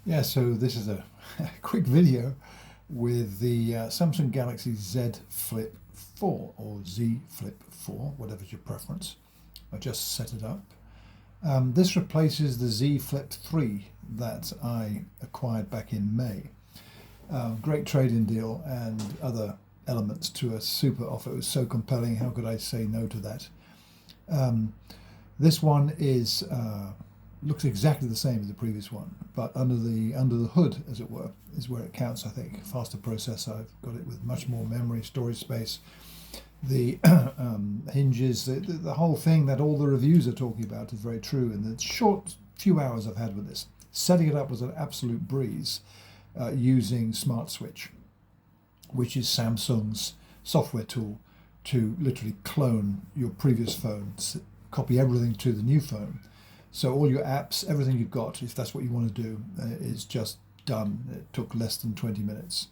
Yeah, so this is a quick video with the Samsung Galaxy Z Flip 4 or Z Flip 4, whatever's your preference. I just set it up. This replaces the Z Flip 3 that I acquired back in May. Great trade-in deal and other elements to a super offer. It was so compelling, how could I say no to that? Um, this one is looks exactly the same as the previous one, but under the hood, as it were, is where it counts. I think faster processor. I've got it with much more memory, storage space. The hinges, the whole thing that all the reviews are talking about is very true. In the short few hours I've had with this, setting it up was an absolute breeze, using Smart Switch, which is Samsung's software tool to literally clone your previous phone, copy everything to the new phone. So all your apps, everything you've got, if that's what you want to do, is just done. It took less than 20 minutes.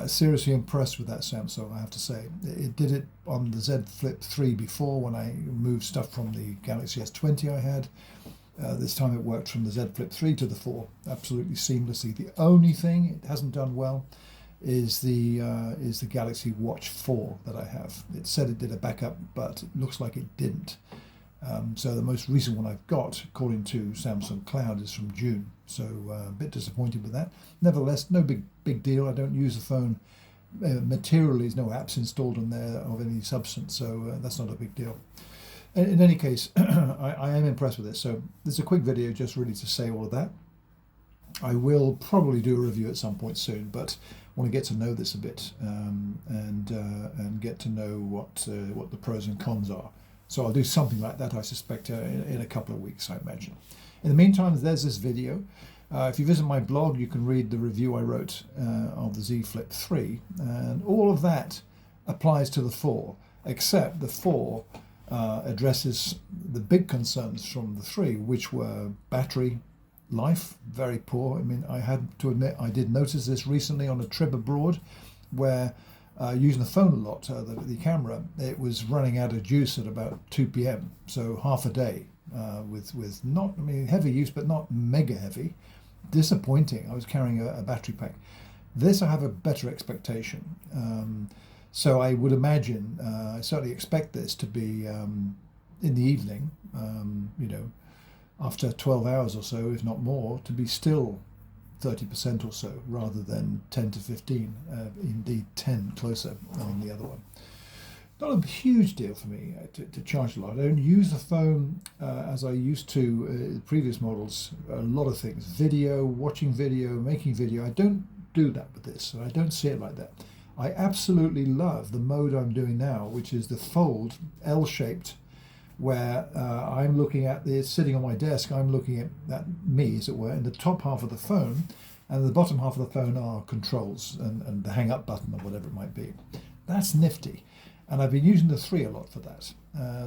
Seriously impressed with that Samsung, I have to say. It did it on the Z Flip 3 before when I moved stuff from the Galaxy S20 I had. This time it worked from the Z Flip 3 to the 4, absolutely seamlessly. The only thing it hasn't done well is the Galaxy Watch 4 that I have. It said it did a backup, but it looks like it didn't. So the most recent one I've got, according to Samsung Cloud, is from June. So a bit disappointed with that. Nevertheless, no big deal. I don't use the phone materially. There's no apps installed on there of any substance, so that's not a big deal. In any case, I am impressed with this. So this is a quick video just really to say all of that. I will probably do a review at some point soon, but I want to get to know this a bit, and get to know what the pros and cons are. So I'll do something like that, I suspect, in a couple of weeks, I imagine. In the meantime, there's this video. If you visit my blog, you can read the review I wrote of the Z Flip 3, and all of that applies to the 4, except the 4 addresses the big concerns from the 3, which were battery life, very poor. I mean, I had to admit I did notice this recently on a trip abroad where using the phone a lot, the camera, it was running out of juice at about 2 p.m. So half a day with not, I mean, heavy use, but not mega heavy. Disappointing. I was carrying a battery pack. This I have a better expectation. So I would imagine, I certainly expect this to be in the evening, after 12 hours or so, if not more, to be still 30% or so, rather than 10 to 15, indeed 10 closer on the other one. Not a huge deal for me to charge a lot. I don't use the phone as I used to previous models. A lot of things, video, watching video, making video. I don't do that with this, so I don't see it like that. I absolutely love the mode I'm doing now, which is the fold L-shaped, where I'm looking at this, sitting on my desk, I'm looking at me, as it were, in the top half of the phone, and the bottom half of the phone are controls and the hang up button or whatever it might be. That's nifty. And I've been using the 3 a lot for that.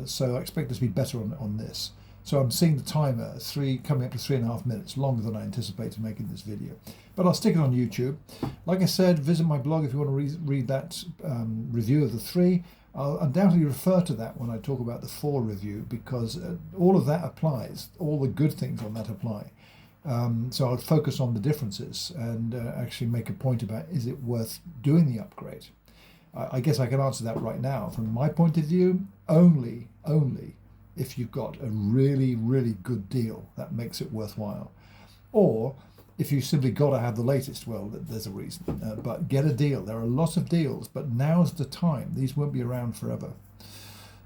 So I expect this to be better on this. So I'm seeing the timer, coming up to 3.5 minutes, longer than I anticipated making this video. But I'll stick it on YouTube. Like I said, visit my blog if you want to read that review of the 3. I'll undoubtedly refer to that when I talk about the 4 review, because all of that applies. All the good things on that apply. So I'll focus on the differences and actually make a point about, is it worth doing the upgrade? I guess I can answer that right now. From my point of view, only if you've got a really, really good deal that makes it worthwhile. Or if you simply got to have the latest, well, there's a reason. But get a deal. There are lots of deals, but now's the time. These won't be around forever.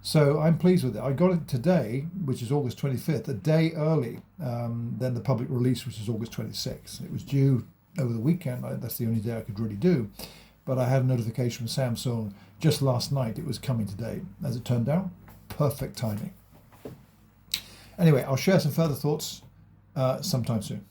So I'm pleased with it. I got it today, which is August 25th, a day early than the public release, which is August 26th. It was due over the weekend. That's the only day I could really do. But I had a notification from Samsung just last night. It was coming today. As it turned out, perfect timing. Anyway, I'll share some further thoughts sometime soon.